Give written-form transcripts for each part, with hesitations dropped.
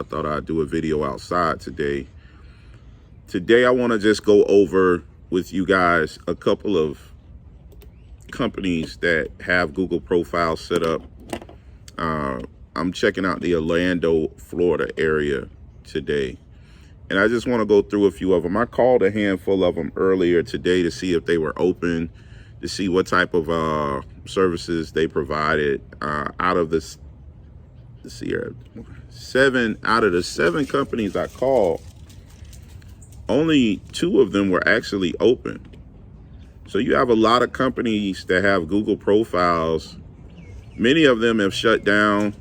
I thought I'd do a video outside today. Today, I want to just go over with you guys a couple of companies that have Google profiles set up. I'm checking out the Orlando, Florida area today. And I just want to go through a few of them. I called a handful of them earlier today to see if they were open, to see what type of services they provided. Out of this, let's see here, 7 out of the 7 companies I called, only 2 of them were actually open. So you have a lot of companies that have Google profiles. Many of them have shut down.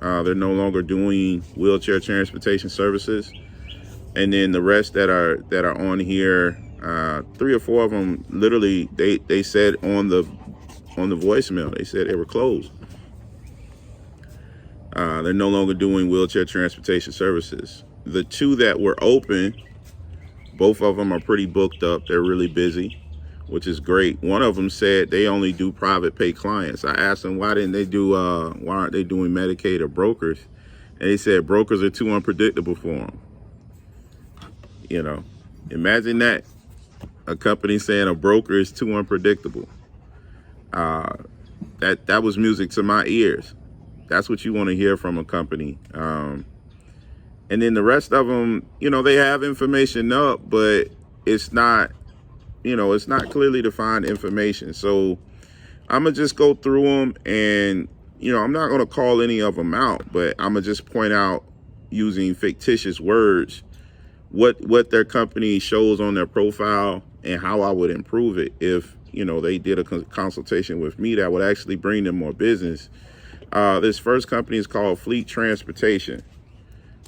They're no longer doing wheelchair transportation services. And then the rest that are on here, 3 or 4 of them, literally, they said on the voicemail, they said they were closed. They're no longer doing wheelchair transportation services. The 2 that were open, both of them are pretty booked up. They're really busy, which is great. One of them said they only do private pay clients. I asked them why aren't they doing Medicaid or brokers? And they said brokers are too unpredictable for them. You know, imagine that, a company saying a broker is too unpredictable. That was music to my ears. That's what you want to hear from a company. And then the rest of them, you know, they have information up, but it's not, you know, it's not clearly defined information. So I'm going to just go through them, and, you know, I'm not going to call any of them out, but I'm going to just point out, using fictitious words, what their company shows on their profile and how I would improve it if, you know, they did a consultation with me that would actually bring them more business. This first company is called Fleet Transportation.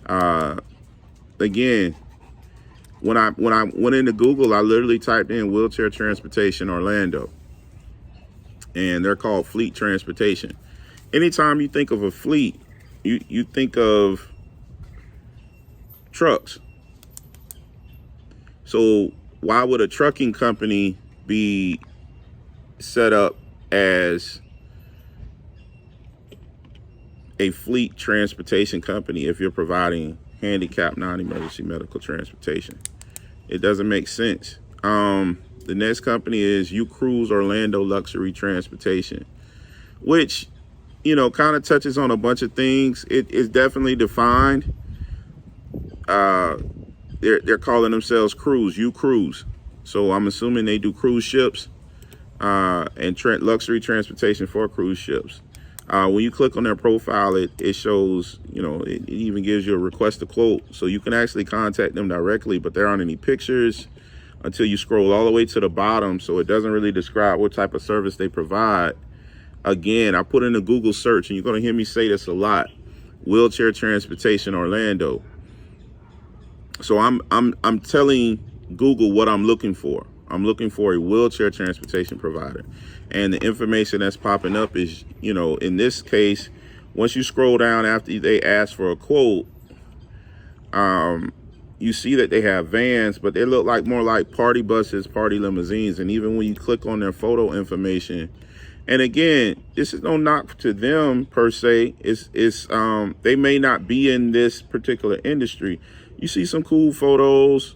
Again, when I went into Google, I literally typed in wheelchair transportation Orlando, and they're called Fleet Transportation. Anytime you think of a fleet, you think of trucks. So why would a trucking company be set up as a fleet transportation company if you're providing handicapped non-emergency medical transportation? It doesn't make sense. The next company is Cruise Orlando Luxury Transportation, which, you know, kind of touches on a bunch of things. It is definitely defined. They're calling themselves Cruise, Cruise. So I'm assuming they do cruise ships and luxury transportation for cruise ships. When you click on their profile, it shows, you know, it even gives you a request to quote. So you can actually contact them directly, but there aren't any pictures until you scroll all the way to the bottom. So it doesn't really describe what type of service they provide. Again, I put in a Google search, and you're going to hear me say this a lot: wheelchair transportation Orlando. So I'm telling Google what I'm looking for. I'm looking for a wheelchair transportation provider. And the information that's popping up is, you know, in this case, once you scroll down after they ask for a quote, you see that they have vans, but they look like more like party buses, party limousines. And even when you click on their photo information, and again, this is no knock to them per se. It's they may not be in this particular industry. You see some cool photos,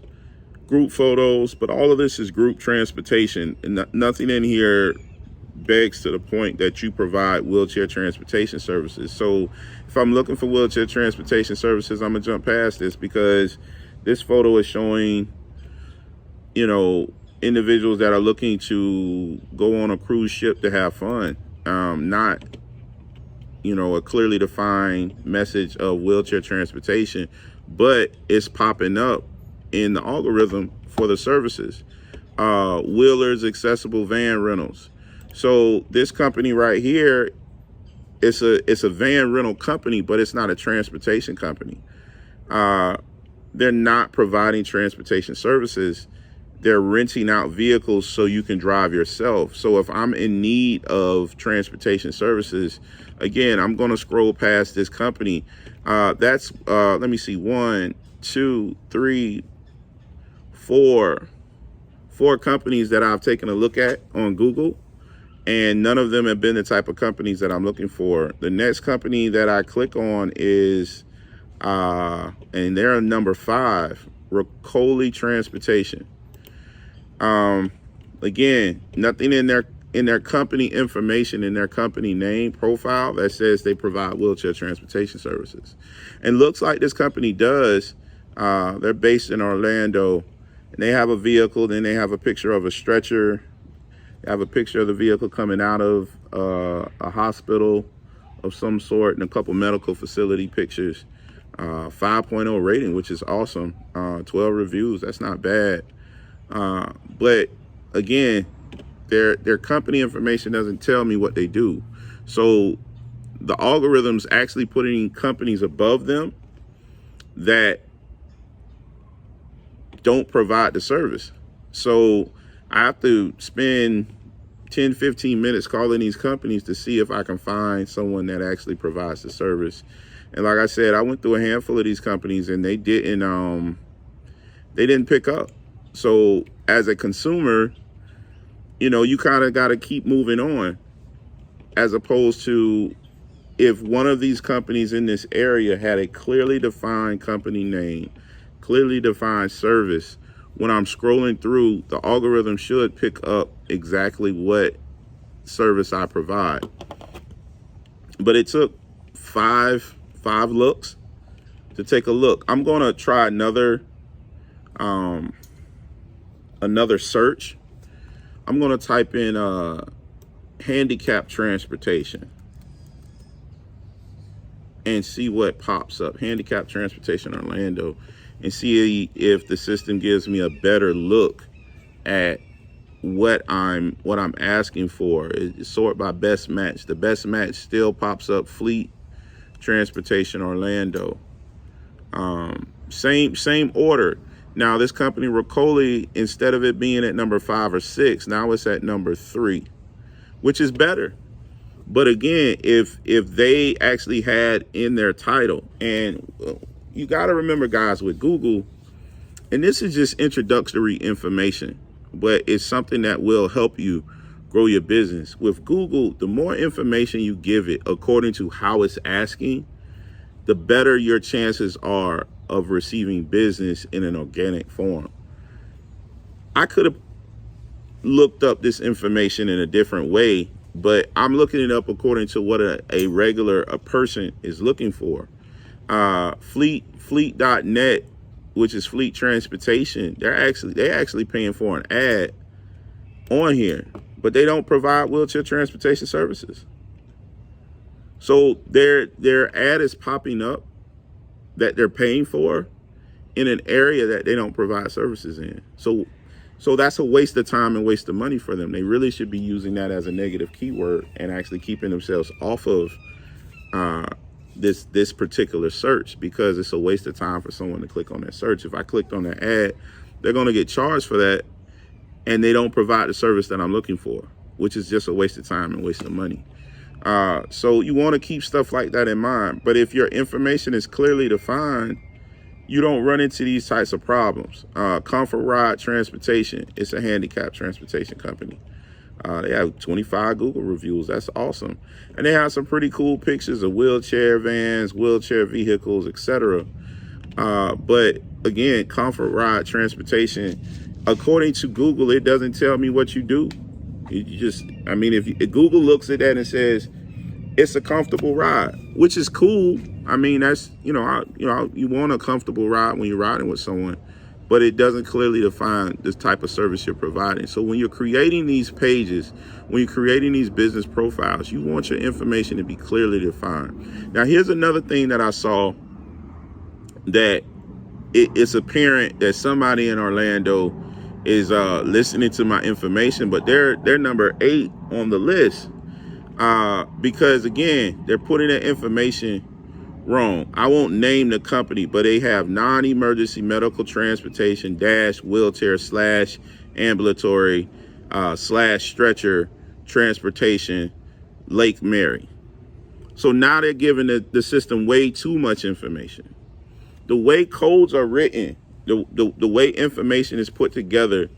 group photos, but all of this is group transportation, and nothing in here begs to the point that you provide wheelchair transportation services. So if I'm looking for wheelchair transportation services, I'm gonna jump past this, because this photo is showing, you know, individuals that are looking to go on a cruise ship to have fun, not, you know, a clearly defined message of wheelchair transportation, but it's popping up in the algorithm for the services. Wheelers, accessible van rentals. So this company right here, it's a van rental company, but it's not a transportation company. They're not providing transportation services. They're renting out vehicles so you can drive yourself. So if I'm in need of transportation services, again, I'm going to scroll past this company. That's let me see, 1, 2, 3, 4 companies that I've taken a look at on Google, and none of them have been the type of companies that I'm looking for. The next company that I click on is and they're number 5, Ricoli Transportation. Again, nothing in their company information, in their company name profile that says they provide wheelchair transportation services. And looks like this company does. They're based in Orlando, and they have a vehicle. Then they have a picture of a stretcher. They have a picture of the vehicle coming out of a hospital of some sort, and a couple medical facility pictures. 5.0 rating, which is awesome. 12 reviews, that's not bad. But again, their company information doesn't tell me what they do. So the algorithm's actually putting companies above them that don't provide the service. So I have to spend 10, 15 minutes calling these companies to see if I can find someone that actually provides the service. And like I said, I went through a handful of these companies and they didn't pick up. So as a consumer, you kind of got to keep moving on, as opposed to if one of these companies in this area had a clearly defined company name, clearly defined service. When I'm scrolling through, the algorithm should pick up exactly what service I provide. But it took five looks to take a look. I'm going to try another search. I'm going to type in handicap transportation and see what pops up. Handicap transportation Orlando, and see if the system gives me a better look at what I'm asking for. It's sort by best match. The best match still pops up, Fleet Transportation Orlando. Same order. Now this company Ricoli, instead of it being at number 5 or 6, now it's at number 3, which is better. But again, if they actually had in their title, and you got to remember, guys, with Google, and this is just introductory information, but it's something that will help you grow your business. With Google, the more information you give it according to how it's asking, the better your chances are of receiving business in an organic form. I could have looked up this information in a different way, but I'm looking it up according to what a regular person is looking for. Fleet.net, which is Fleet Transportation, they're actually paying for an ad on here, but they don't provide wheelchair transportation services. So their ad is popping up that they're paying for in an area that they don't provide services in. So that's a waste of time and waste of money for them. They really should be using that as a negative keyword and actually keeping themselves off of this particular search, because it's a waste of time for someone to click on that search. If I clicked on that ad, they're going to get charged for that, and they don't provide the service that I'm looking for, which is just a waste of time and waste of money. So you want to keep stuff like that in mind. But if your information is clearly defined, you don't run into these types of problems. Comfort Ride Transportation, it's a handicap transportation company. They have 25 Google reviews. That's awesome. And they have some pretty cool pictures of wheelchair vans, wheelchair vehicles, etc. But again, Comfort Ride Transportation, according to Google, it doesn't tell me what you do. If Google looks at that and says it's a comfortable ride, which is cool. I mean, that's, you want a comfortable ride when you're riding with someone, but it doesn't clearly define this type of service you're providing. So when you're creating these pages, when you're creating these business profiles, you want your information to be clearly defined. Now, here's another thing that I saw, that it's apparent that somebody in Orlando is listening to my information, but they're number 8 on the list, because again, they're putting that information wrong. I won't name the company, but they have non-emergency medical transportation dash wheelchair slash ambulatory slash stretcher transportation Lake Mary. So now they're giving the system way too much information. The way codes are written, the way information is put together,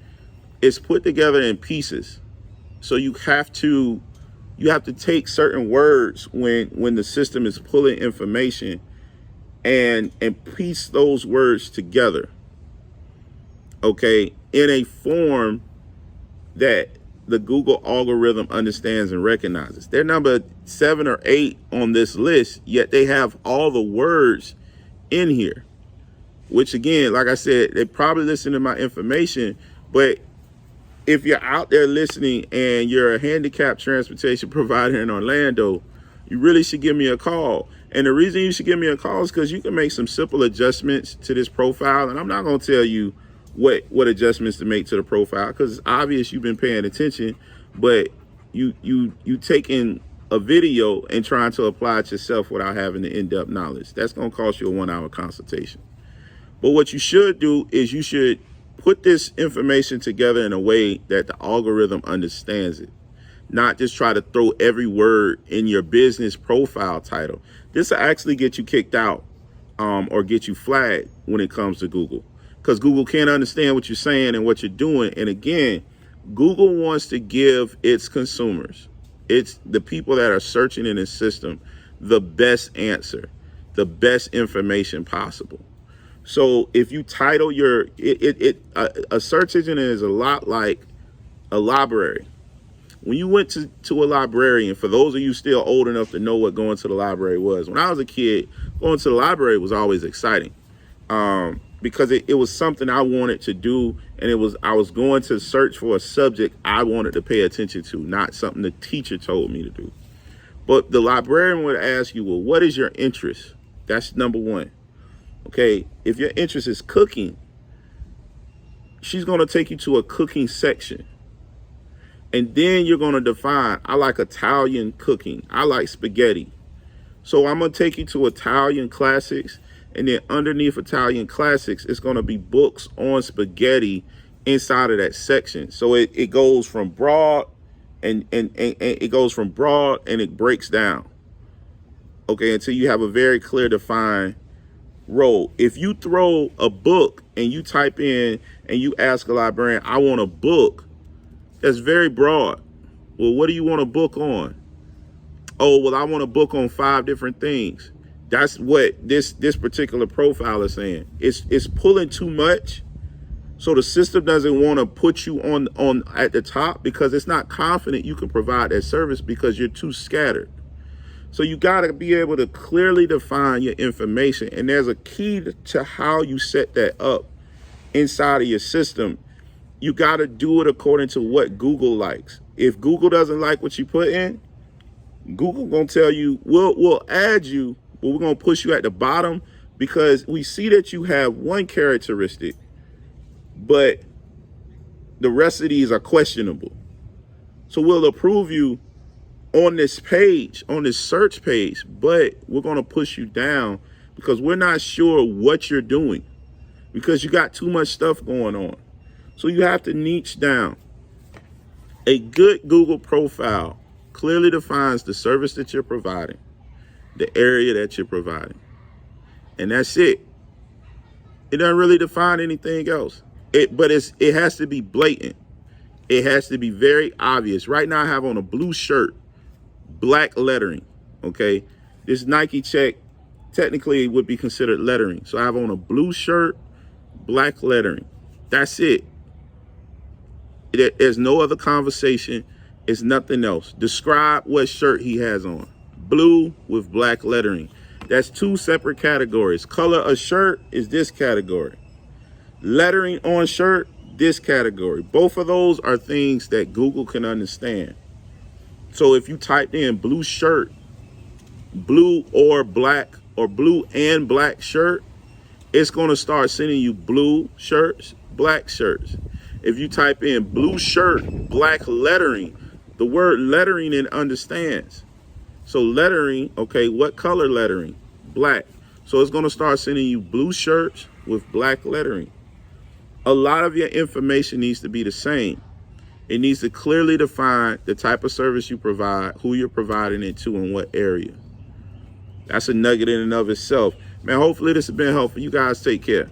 it's put together in pieces. So you have to take certain words when the system is pulling information and piece those words together, okay, in a form that the Google algorithm understands and recognizes. They're number 7 or 8 on this list, yet they have all the words in here, which again, like I said, they probably listen to my information. But if you're out there listening and you're a handicapped transportation provider in Orlando, you really should give me a call. And the reason you should give me a call is because you can make some simple adjustments to this profile. And I'm not going to tell you what adjustments to make to the profile, because it's obvious you've been paying attention, but you taking a video and trying to apply it yourself without having the in-depth knowledge. That's going to cost you a 1-hour consultation. But what you should do is you should put this information together in a way that the algorithm understands it, not just try to throw every word in your business profile title. This will actually get you kicked out or get you flagged when it comes to Google, because Google can't understand what you're saying and what you're doing. And again, Google wants to give its consumers, it's the people that are searching in its system, the best answer, the best information possible. So if you title your, a search engine is a lot like a library. When you went to a librarian, for those of you still old enough to know what going to the library was, when I was a kid, going to the library was always exciting because it was something I wanted to do, and I was going to search for a subject I wanted to pay attention to, not something the teacher told me to do. But the librarian would ask you, well, what is your interest? That's number one. Okay, if your interest is cooking, she's going to take you to a cooking section. And then you're going to define, I like Italian cooking. I like spaghetti. So I'm going to take you to Italian classics. And then underneath Italian classics, it's going to be books on spaghetti inside of that section. So it goes from broad and it goes from broad and it breaks down. Okay, until you have a very clear defined role. If you throw a book and you type in and you ask a librarian, I want a book, that's very broad. Well, what do you want a book on? Oh, well, I want a book on 5 different things. That's what this particular profile is saying. It's pulling too much. So the system doesn't want to put you on at the top because it's not confident you can provide that service because you're too scattered. So you got to be able to clearly define your information. And there's a key to how you set that up inside of your system. You got to do it according to what Google likes. If Google doesn't like what you put in, Google going to tell you, we'll add you, but we're going to push you at the bottom because we see that you have one characteristic, but the rest of these are questionable. So we'll approve you on this page, on this search page, but we're going to push you down because we're not sure what you're doing because you got too much stuff going on. So you have to niche down. A good Google profile clearly defines the service that you're providing, the area that you're providing, and that's it. It doesn't really define anything else. But it has to be blatant. It has to be very obvious. Right now I have on a blue shirt, black lettering, okay? This Nike check technically would be considered lettering. So I have on a blue shirt, black lettering. That's it. There's no other conversation. It's nothing else. Describe what shirt he has on. Blue with black lettering. That's 2 separate categories. Color of shirt is this category. Lettering on shirt, this category. Both of those are things that Google can understand. So if you typed in blue shirt, blue or black, or blue and black shirt, it's going to start sending you blue shirts, black shirts. If you type in blue shirt, black lettering, the word lettering it understands. So lettering, okay, what color lettering? Black. So it's going to start sending you blue shirts with black lettering. A lot of your information needs to be the same. It needs to clearly define the type of service you provide, who you're providing it to, and what area. That's a nugget in and of itself. Man, hopefully this has been helpful. You guys take care.